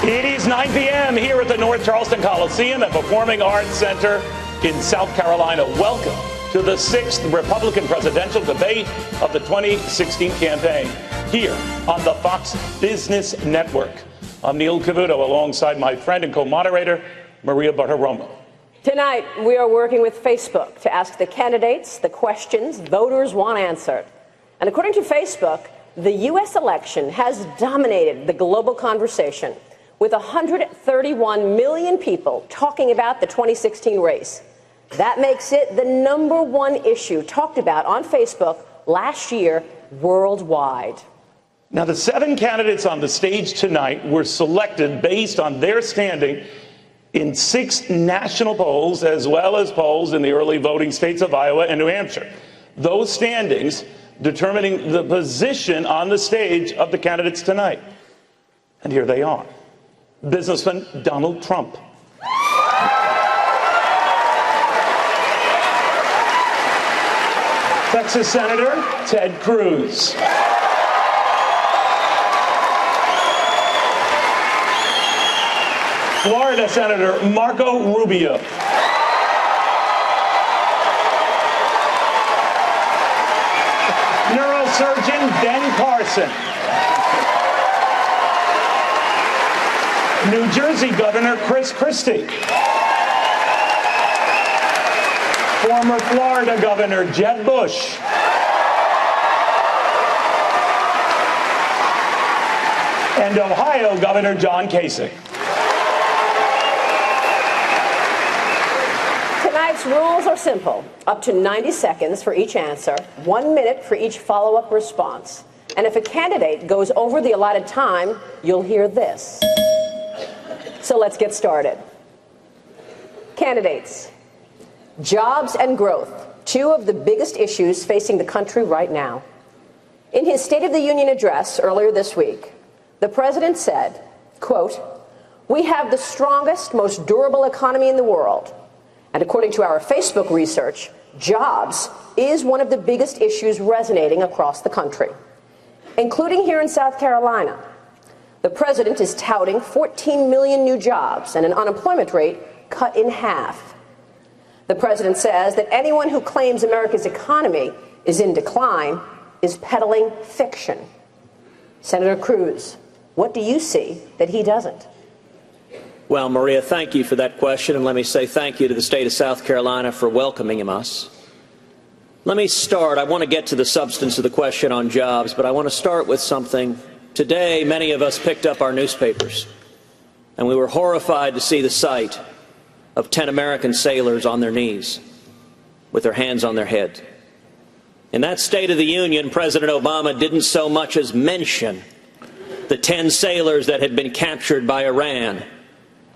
It is 9 p.m. here at the North Charleston Coliseum at Performing Arts Center in South Carolina. Welcome to the 6th Republican presidential debate of the 2016 campaign here on the Fox Business Network. I'm Neil Cavuto alongside my friend and co-moderator, Maria Bartiromo. Tonight, we are working with Facebook to ask the candidates the questions voters want answered. And according to Facebook, the U.S. election has dominated the global conversation, with 131 million people talking about the 2016 race. That makes it the #1 issue talked about on Facebook last year worldwide. Now, the 7 candidates on the stage tonight were selected based on their standing in 6 national polls, as well as polls in the early voting states of Iowa and New Hampshire. Those standings determining the position on the stage of the candidates tonight. And here they are. Businessman Donald Trump. Texas Senator Ted Cruz. Florida Senator Marco Rubio. Neurosurgeon Ben Carson. New Jersey Governor Chris Christie. Former Florida Governor Jeb Bush. And Ohio Governor John Kasich. Tonight's rules are simple. Up to 90 seconds for each answer, 1 minute for each follow-up response. And if a candidate goes over the allotted time, you'll hear this. So let's get started. Candidates. Jobs and growth, 2 of the biggest issues facing the country right now. In his State of the Union address earlier this week, the president said, quote, "We have the strongest, most durable economy in the world. And according to our Facebook research, jobs is one of the biggest issues resonating across the country, including here in South Carolina. The president is touting 14 million new jobs and an unemployment rate cut in half. The president says that anyone who claims America's economy is in decline is peddling fiction. Senator Cruz, what do you see that he doesn't?" Well, Maria, thank you for that question, and let me say thank you to the state of South Carolina for welcoming us. Let me start. I want to get to the substance of the question on jobs, but I want to start with something. Today, many of us picked up our newspapers, and we were horrified to see the sight of 10 American sailors on their knees with their hands on their head. In that State of the Union, President Obama didn't so much as mention the 10 sailors that had been captured by Iran.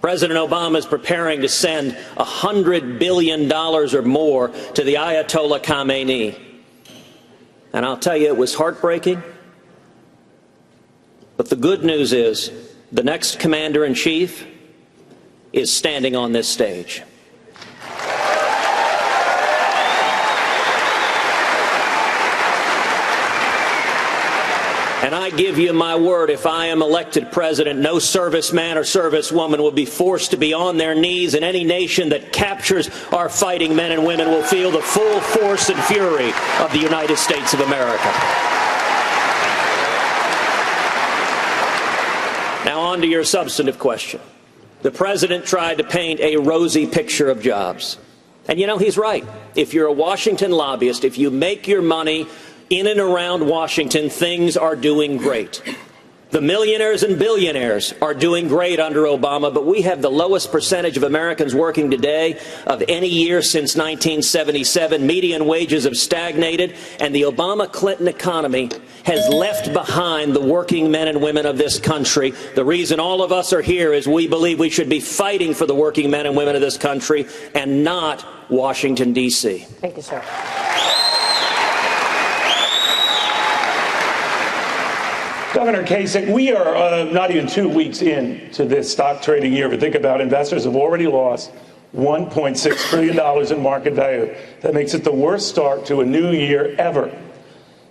President Obama is preparing to send $100 billion or more to the Ayatollah Khamenei. And I'll tell you, it was heartbreaking. But the good news is the next commander-in-chief is standing on this stage. And I give you my word, if I am elected president, no serviceman or servicewoman will be forced to be on their knees, and any nation that captures our fighting men and women will feel the full force and fury of the United States of America. Now on to your substantive question. The president tried to paint a rosy picture of jobs. And you know, he's right. If you're a Washington lobbyist, if you make your money in and around Washington, things are doing great. The millionaires and billionaires are doing great under Obama, but we have the lowest percentage of Americans working today of any year since 1977. Median wages have stagnated, and the Obama-Clinton economy has left behind the working men and women of this country. The reason all of us are here is we believe we should be fighting for the working men and women of this country and not Washington, D.C. Thank you, sir. Governor Kasich, we are not even 2 weeks into this stock trading year, but think about it, investors have already lost $1.6 trillion in market value. That makes it the worst start to a new year ever.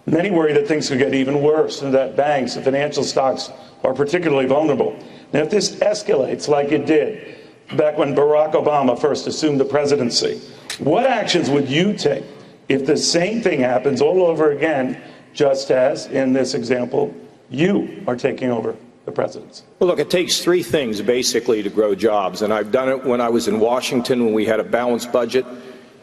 Many worry that things could get even worse and that banks and financial stocks are particularly vulnerable. Now, if this escalates like it did back when Barack Obama first assumed the presidency, what actions would you take if the same thing happens all over again, just as, in this example, you are taking over the presidency? Well, look, it takes three things, basically, to grow jobs. And I've done it when I was in Washington, when we had a balanced budget,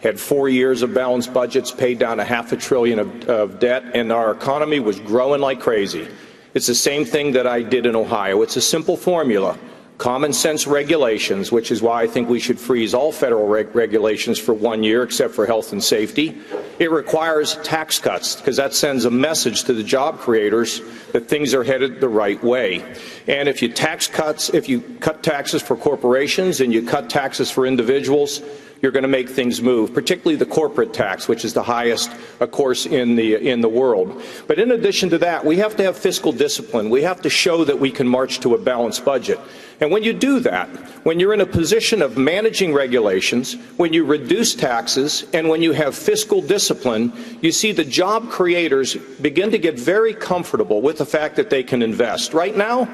had 4 years of balanced budgets, paid down $500 billion of debt, and our economy was growing like crazy. It's the same thing that I did in Ohio. It's a simple formula. Common sense regulations, which is why I think we should freeze all federal regulations for 1 year, except for health and safety. It requires tax cuts, because that sends a message to the job creators that things are headed the right way. And if you cut taxes for corporations and you cut taxes for individuals, you're going to make things move, particularly the corporate tax, which is the highest, of course, in the world. But in addition to that, we have to have fiscal discipline. We have to show that we can march to a balanced budget. And when you do that, when you're in a position of managing regulations, when you reduce taxes, and when you have fiscal discipline, you see the job creators begin to get very comfortable with the fact that they can invest. Right now,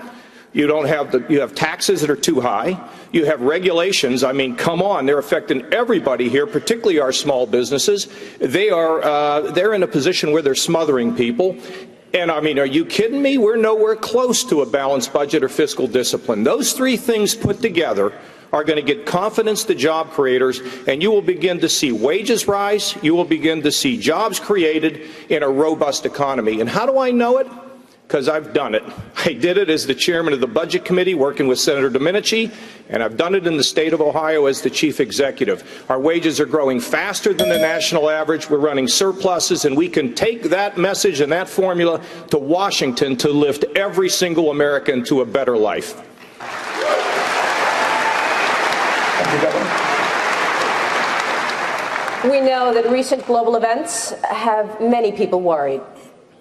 you have taxes that are too high. You have regulations. I mean, come on, they're affecting everybody here, particularly our small businesses. They're in a position where they're smothering people. And I mean, are you kidding me? We're nowhere close to a balanced budget or fiscal discipline. Those three things put together are going to get confidence to job creators, and you will begin to see wages rise. You will begin to see jobs created in a robust economy. And how do I know it? Because I've done it. I did it as the chairman of the Budget Committee, working with Senator Domenici, and I've done it in the state of Ohio as the chief executive. Our wages are growing faster than the national average. We're running surpluses, and we can take that message and that formula to Washington to lift every single American to a better life. Thank you, Governor. We know that recent global events have many people worried.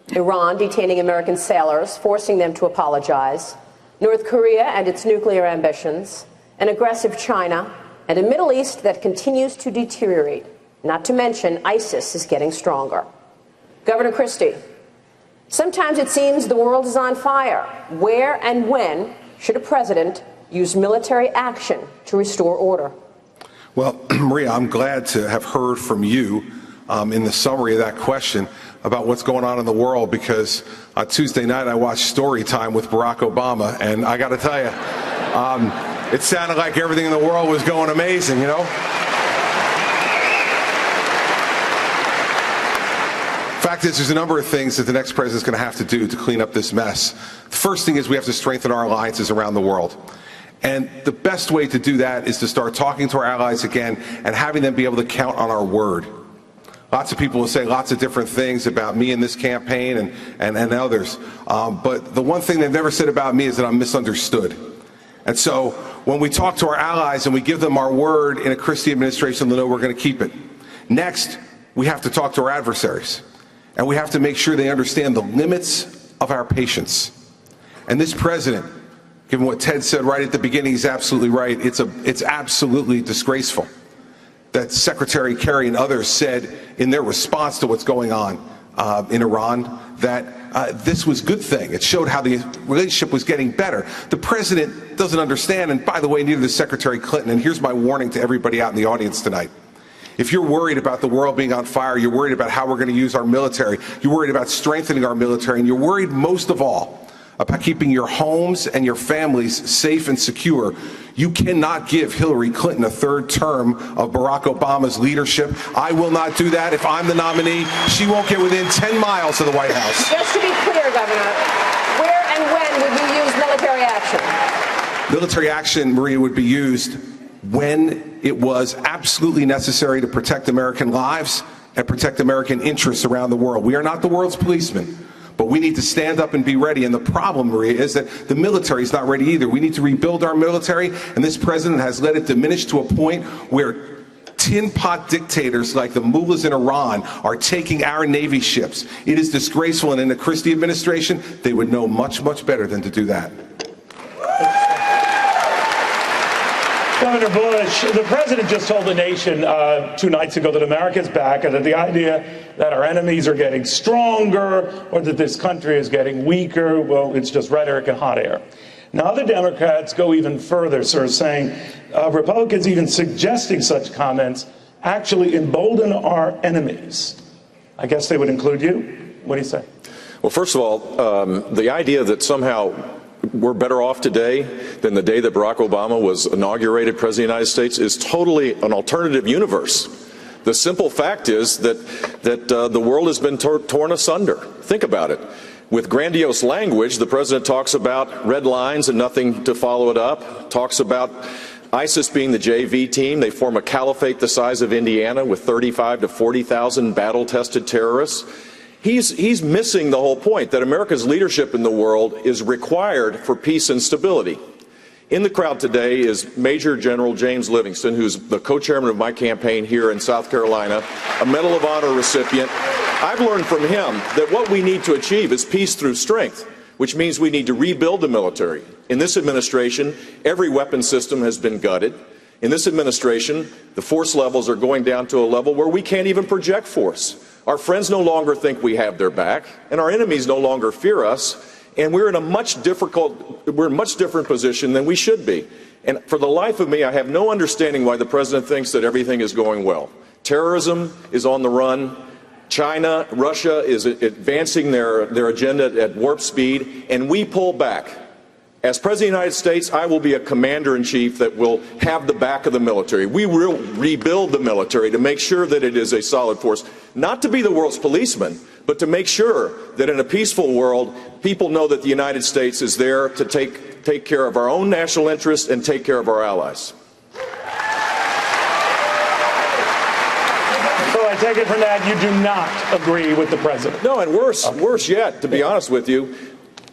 Iran detaining American sailors, forcing them to apologize, North Korea and its nuclear ambitions, an aggressive China, and a Middle East that continues to deteriorate. Not to mention, ISIS is getting stronger. Governor Christie, sometimes it seems the world is on fire. Where and when should a president use military action to restore order? Well, Maria, I'm glad to have heard from you in the summary of that question about what's going on in the world, because on Tuesday night I watched Story Time with Barack Obama, and I got to tell you, it sounded like everything in the world was going amazing, you know? Fact is, there's a number of things that the next president's going to have to do to clean up this mess. The first thing is we have to strengthen our alliances around the world. And the best way to do that is to start talking to our allies again and having them be able to count on our word. Lots of people will say lots of different things about me in this campaign and others. But the one thing they've never said about me is that I'm misunderstood. And so when we talk to our allies and we give them our word in a Christie administration, they'll know we're going to keep it. Next, we have to talk to our adversaries. And we have to make sure they understand the limits of our patience. And this president, given what Ted said right at the beginning, he's absolutely right. It's absolutely disgraceful that Secretary Kerry and others said in their response to what's going on in Iran that this was a good thing. It showed how the relationship was getting better. The president doesn't understand, and by the way, neither does Secretary Clinton, and here's my warning to everybody out in the audience tonight. If you're worried about the world being on fire, you're worried about how we're going to use our military, you're worried about strengthening our military, and you're worried most of all about keeping your homes and your families safe and secure, you cannot give Hillary Clinton a third term of Barack Obama's leadership. I will not do that. If I'm the nominee, she won't get within 10 miles of the White House. Just to be clear, Governor, where and when would you use military action? Military action, Maria, would be used when it was absolutely necessary to protect American lives and protect American interests around the world. We are not the world's policemen, but we need to stand up and be ready. And the problem, Maria, is that the military is not ready either. We need to rebuild our military, and this president has let it diminish to a point where tin pot dictators like the mullahs in Iran are taking our Navy ships. It is disgraceful, and in the Christie administration, they would know much, much better than to do that. Governor Bush, the president just told the nation 2 nights ago that America's back, and that the idea that our enemies are getting stronger or that this country is getting weaker, well, it's just rhetoric and hot air. Now, other Democrats go even further, sir, saying Republicans even suggesting such comments actually embolden our enemies. I guess they would include you. What do you say? Well, first of all, the idea that somehow we're better off today than the day that Barack Obama was inaugurated President of the United States is totally an alternative universe. The simple fact is that the world has been torn asunder. Think about it. With grandiose language, the president talks about red lines and nothing to follow it up, talks about ISIS being the JV team. They form a caliphate the size of Indiana with 35 to 40,000 battle-tested terrorists. He's missing the whole point that America's leadership in the world is required for peace and stability. In the crowd today is Major General James Livingston, who's the co-chairman of my campaign here in South Carolina, a Medal of Honor recipient. I've learned from him that what we need to achieve is peace through strength, which means we need to rebuild the military. In this administration, every weapon system has been gutted. In this administration, the force levels are going down to a level where we can't even project force. Our friends no longer think we have their back, and our enemies no longer fear us. And we're in a much different position than we should be. And for the life of me, I have no understanding why the president thinks that everything is going well. Terrorism is on the run. China, Russia is advancing their agenda at warp speed, and we pull back. As President of the United States, I will be a commander-in-chief that will have the back of the military. We will rebuild the military to make sure that it is a solid force, not to be the world's policeman, but to make sure that in a peaceful world, people know that the United States is there to take care of our own national interests and take care of our allies. So I take it from that you do not agree with the president. No, and worse yet, to be honest with you,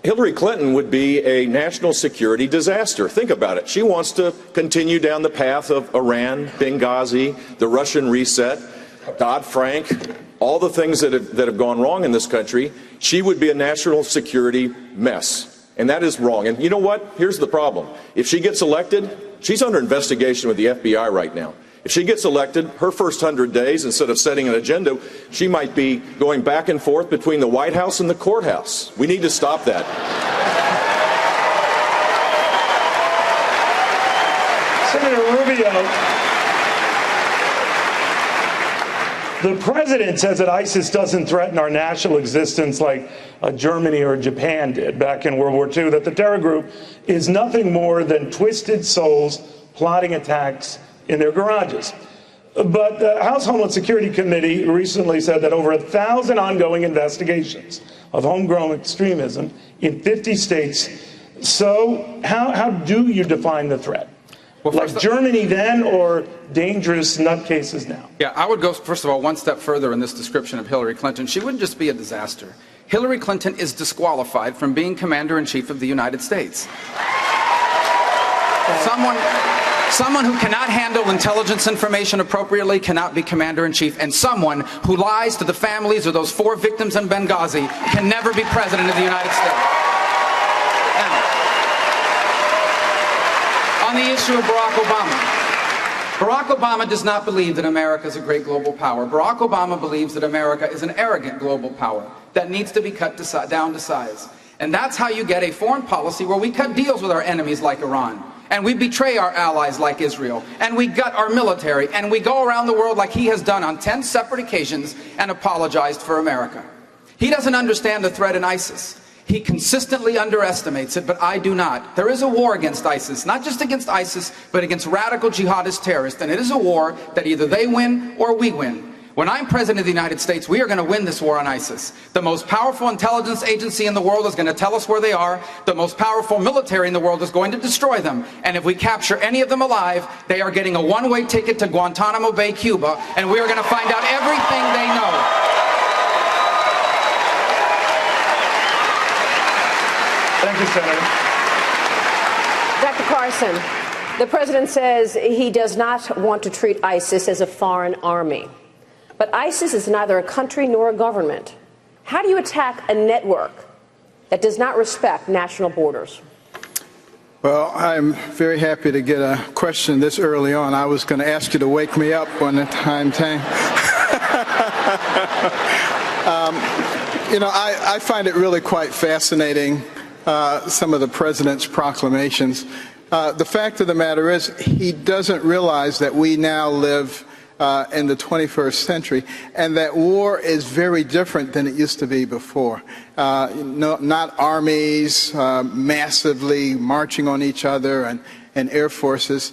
Hillary Clinton would be a national security disaster. Think about it. She wants to continue down the path of Iran, Benghazi, the Russian reset, Dodd-Frank, all the things that have gone wrong in this country. She would be a national security mess. And that is wrong. And you know what? Here's the problem. If she gets elected, she's under investigation with the FBI right now. If she gets elected, her first 100 days, instead of setting an agenda, she might be going back and forth between the White House and the courthouse. We need to stop that. Senator Rubio, the president says that ISIS doesn't threaten our national existence like Germany or Japan did back in World War II, that the terror group is nothing more than twisted souls plotting attacks in their garages. But the House Homeland Security Committee recently said that over 1,000 ongoing investigations of homegrown extremism in 50 states. So how do you define the threat? Well, like Germany then, or dangerous nutcases now? Yeah, I would go, first of all, one step further in this description of Hillary Clinton. She wouldn't just be a disaster. Hillary Clinton is disqualified from being Commander-in-Chief of the United States. Someone who cannot handle intelligence information appropriately cannot be Commander-in-Chief, and someone who lies to the families of those 4 victims in Benghazi can never be President of the United States. Now, on the issue of Barack Obama does not believe that America is a great global power. Barack Obama believes that America is an arrogant global power that needs to be cut down to size. And that's how you get a foreign policy where we cut deals with our enemies like Iran. And we betray our allies like Israel, and we gut our military, and we go around the world like he has done on 10 separate occasions and apologized for America. He doesn't understand the threat in ISIS. He consistently underestimates it, but I do not. There is a war against ISIS, not just against ISIS, but against radical jihadist terrorists, and it is a war that either they win or we win. When I'm President of the United States, we are going to win this war on ISIS. The most powerful intelligence agency in the world is going to tell us where they are. The most powerful military in the world is going to destroy them. And if we capture any of them alive, they are getting a one-way ticket to Guantanamo Bay, Cuba, and we are going to find out everything they know. Thank you, Senator. Dr. Carson, the president says he does not want to treat ISIS as a foreign army. But ISIS is neither a country nor a government. How do you attack a network that does not respect national borders? Well, I'm very happy to get a question this early on. I was going to ask you to wake me up when the time came. I find it really quite fascinating some of the president's proclamations. The fact of the matter is he doesn't realize that we now live in the 21st century, and that war is very different than it used to be before. Not armies massively marching on each other and air forces,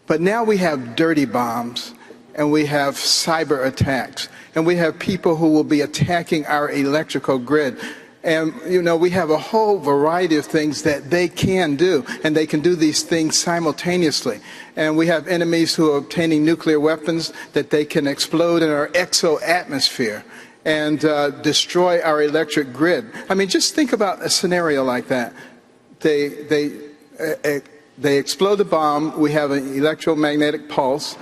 but now we have dirty bombs, and we have cyber attacks, and we have people who will be attacking our electrical grid. And, we have a whole variety of things that they can do, and they can do these things simultaneously. And we have enemies who are obtaining nuclear weapons that they can explode in our exo-atmosphere and destroy our electric grid. I mean, just think about a scenario like that. They explode the bomb, we have an electromagnetic pulse,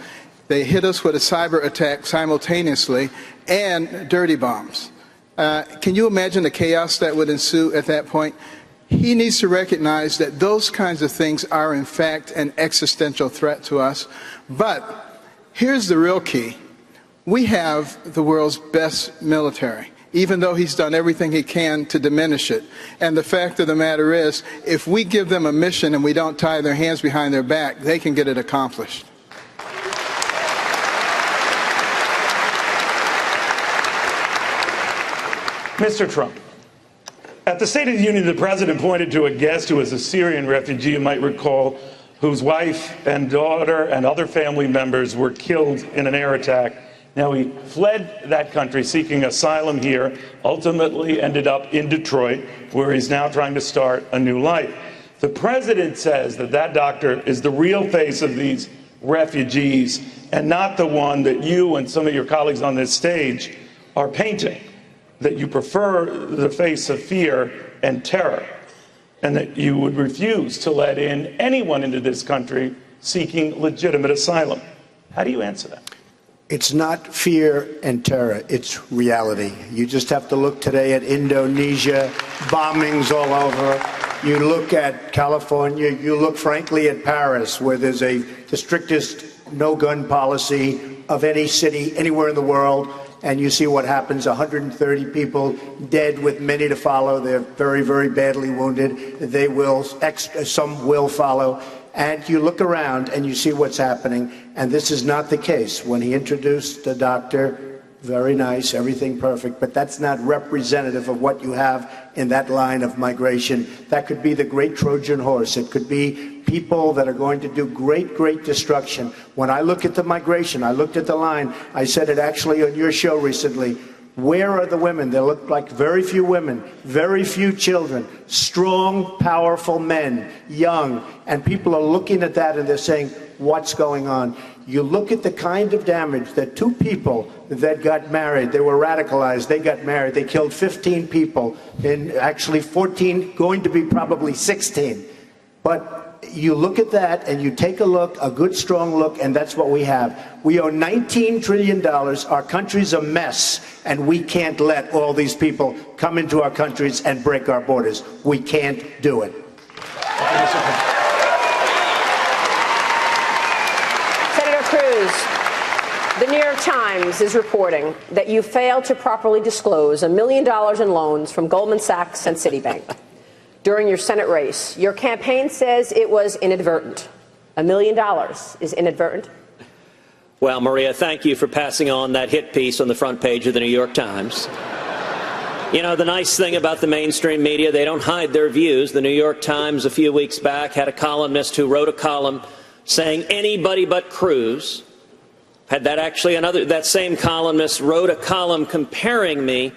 they hit us with a cyber attack simultaneously, and dirty bombs. Can you imagine the chaos that would ensue at that point? He needs to recognize that those kinds of things are, in fact, an existential threat to us. But here's the real key. We have the world's best military, even though he's done everything he can to diminish it. And the fact of the matter is, if we give them a mission and we don't tie their hands behind their back, they can get it accomplished. Mr. Trump, at the State of the Union, the President pointed to a guest who was a Syrian refugee, you might recall, whose wife and daughter and other family members were killed in an air attack. Now, he fled that country seeking asylum here, ultimately ended up in Detroit, where he's now trying to start a new life. The President says that that doctor is the real face of these refugees and not the one that you and some of your colleagues on this stage are painting. That you prefer the face of fear and terror, and that you would refuse to let in anyone into this country seeking legitimate asylum. How do you answer that? It's not fear and terror, it's reality. You just have to look today at Indonesia, bombings all over. You look at California, you look frankly at Paris, where there's the strictest no-gun policy of any city anywhere in the world. And you see what happens, 130 people dead with many to follow. They're very, very badly wounded. Some will follow. And you look around and you see what's happening. And this is not the case. When he introduced the doctor, very nice, everything perfect, but that's not representative of what you have in that line of migration. That could be the great Trojan horse. It could be people that are going to do great, great destruction. When I look at the migration, I looked at the line, I said it actually on your show recently, where are the women? There look like very few women, very few children, strong, powerful men, young, and people are looking at that and they're saying, what's going on? You look at the kind of damage that two people that got married, they were radicalized, they got married, they killed 15 people, and actually 14, going to be probably 16. But you look at that and you take a look, a good strong look, and that's what we have. We owe $19 trillion. Our country's a mess, and we can't let all these people come into our countries and break our borders. We can't do it. Senator Cruz, the New York Times is reporting that you failed to properly disclose $1 million in loans from Goldman Sachs and Citibank. During your Senate race, your campaign says it was inadvertent. $1 million is inadvertent? Well, Maria, thank you for passing on that hit piece on the front page of the New York Times. You know, the nice thing about the mainstream media, they don't hide their views. The New York Times a few weeks back had a columnist who wrote a column saying anybody but Cruz. Had that actually that same columnist wrote a column comparing me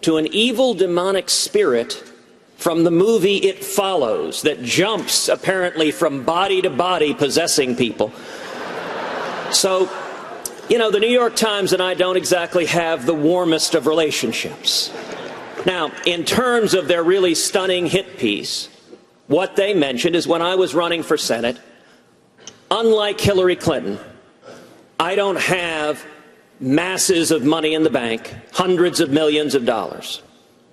to an evil demonic spirit from the movie It Follows that jumps apparently from body to body possessing people. So, you know, the New York Times and I don't exactly have the warmest of relationships. Now, in terms of their really stunning hit piece, what they mentioned is when I was running for Senate, unlike Hillary Clinton, I don't have masses of money in the bank, hundreds of millions of dollars.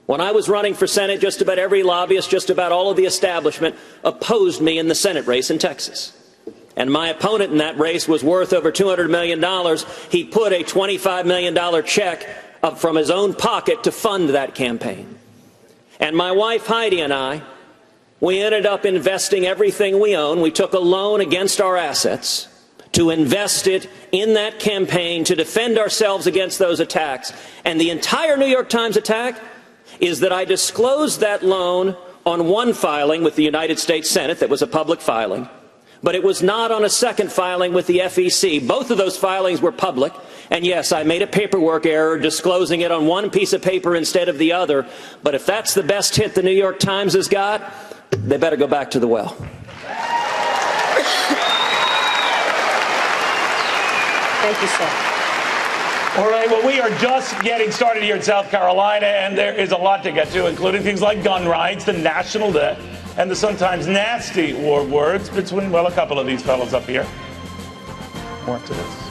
When I was running for Senate, just about every lobbyist, just about all of the establishment opposed me in the Senate race in Texas. And my opponent in that race was worth over $200 million. He put a $25 million check up from his own pocket to fund that campaign. And my wife Heidi and I We ended up investing everything we own. We took a loan against our assets to invest it in that campaign to defend ourselves against those attacks. And the entire New York Times attack is that I disclosed that loan on one filing with the United States Senate that was a public filing, but it was not on a second filing with the FEC. Both of those filings were public, and yes, I made a paperwork error disclosing it on one piece of paper instead of the other, but if that's the best hit the New York Times has got, they better go back to the well. Thank you, sir. All right, well, we are just getting started here in South Carolina, and there is a lot to get to, including things like gun rights, the national debt, and the sometimes nasty war words between, well, a couple of these fellows up here. More to this.